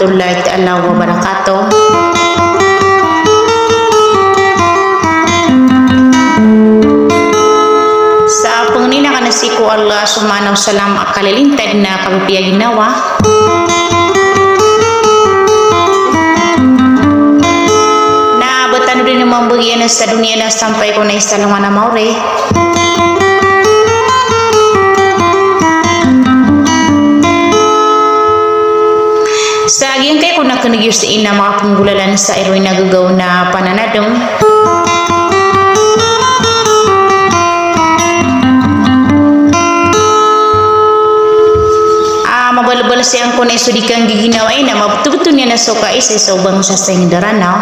warahmatullahi ta'ala wabarakatuh. Sa pangnina ka na siku Allah subhanahu salam akalilintad na kapipiyag ginawa. Na batano din naman bagian sa dunia na sampai ko na isalungan na maure. Sa agyang kay kung nakanagyo sa ina makapanggulalan sa iroy nagagaw na pananadong. Mabalabal siyang kung na isudikang giginaw ay na mabuto-buto niya na suka isa sa ubang sa sayang daranaw.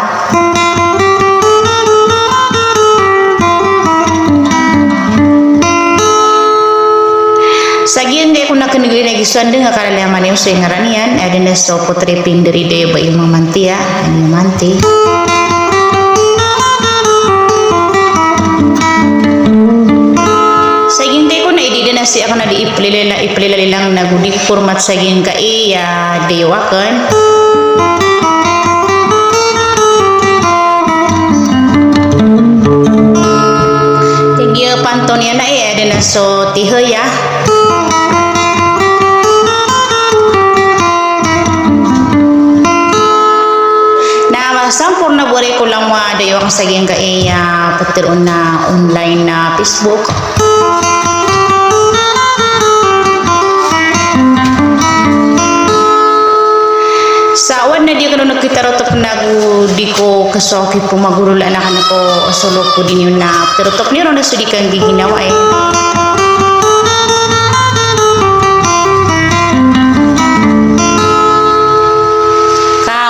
Sagian kay kung nakanagyo na giswanda nga kalalaman yung sa ngaranian ay din na so putriping dari dayo ba yung mamantiya ang mamanti. Saging kay ko na idida na siya ako na di ipilala lang nagudik format saging kay dewakan. Tigya panton yan na ada na so tihoy ya. Sampurna buhay ko lang wa dayo ang saging kay pagtiron na online na Facebook. Sa awan na di ko nakita rotok na di ko kasoki po magurulan na ko sulok ko din yun na tirotok niyo na sudi kang giginawa eh.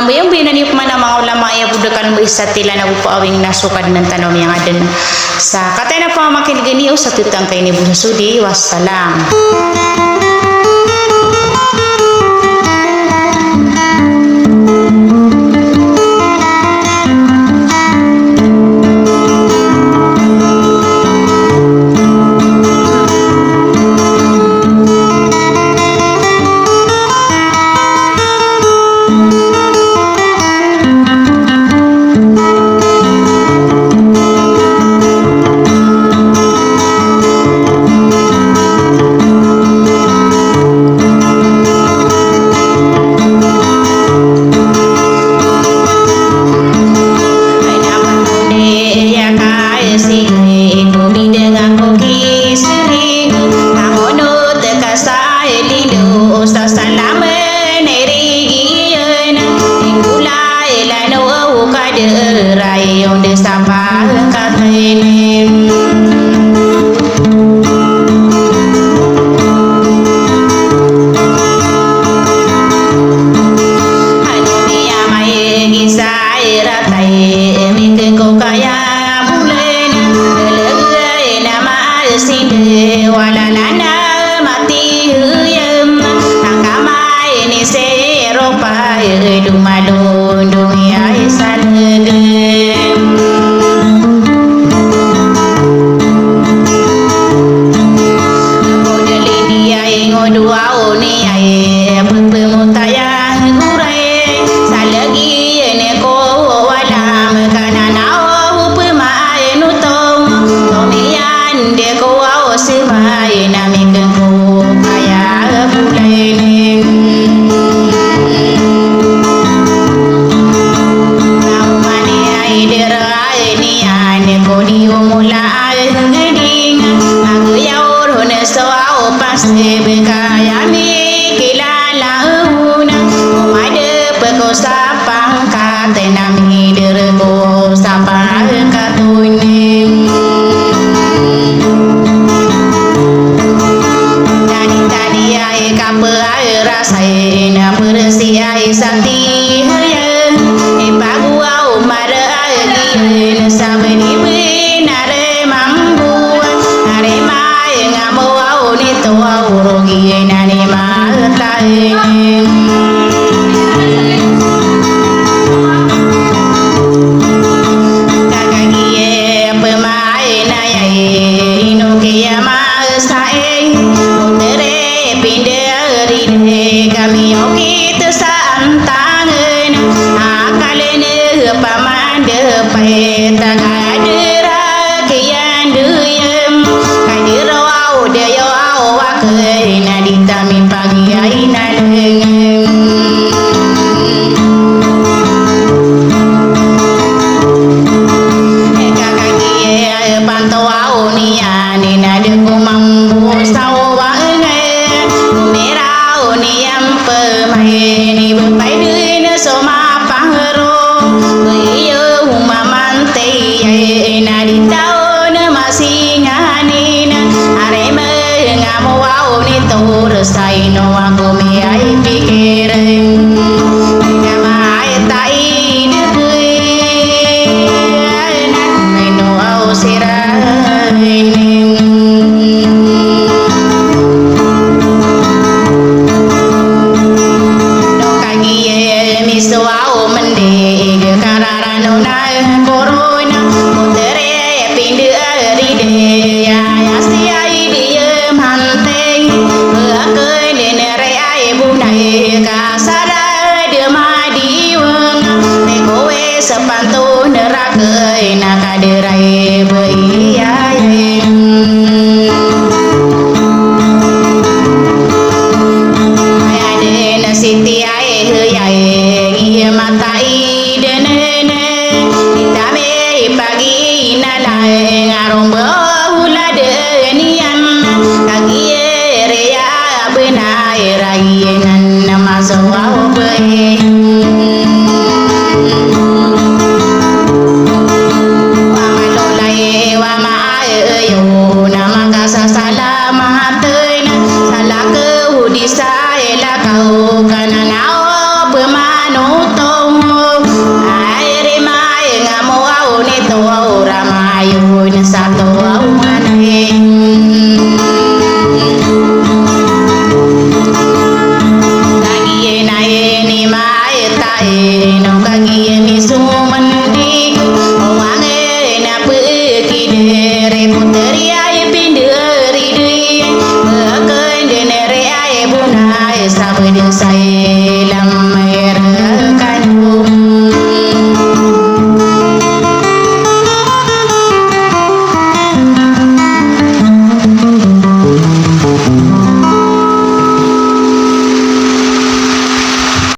Bayang binaniyok man ang mga ulama ay budakan mo isa tila na upaawing nasukad ng tanong yang adan sa katay na pamamakiniganiyo sa tutang kay ni Busasudi. Wassalam. takadera kian duyem kadira au deyo au wakai nadita mi pagi aina dengan pantau au nia ni nade kumambu sawa ngai merau ni am pemai ni bepai dui so ma pangro iyo humamante ai nadi tau na masingani na are me ngamu au ni tur sai no aku me ai pikiran ngamai tai sepantu neraka nak adirai beiyai ayade nasiti ai heyai ia matai denene itame pagi nalai